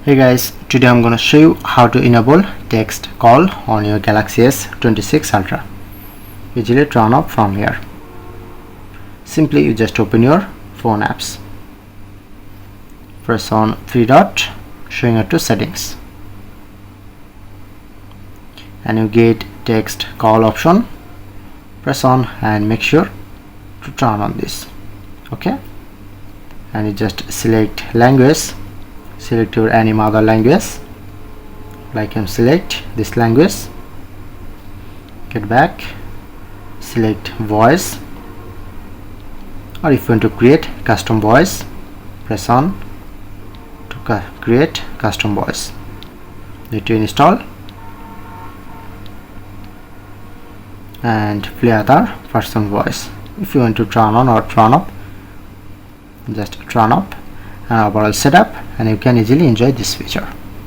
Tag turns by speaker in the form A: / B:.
A: Hey guys, today I'm gonna show you how to enable text call on your Galaxy S26 Ultra. Easily turn off from here. Simply you just open your phone apps. Press on three dot showing up to settings. And you get text call option. Press on and make sure to turn on this. Okay? And you just select language. Select your any other language, like select this language, get back, select voice, or if you want to create custom voice, press on to create custom voice. Need to install and play other person voice. If you want to turn on or turn off, just turn up and overall setup, and you can easily enjoy this feature.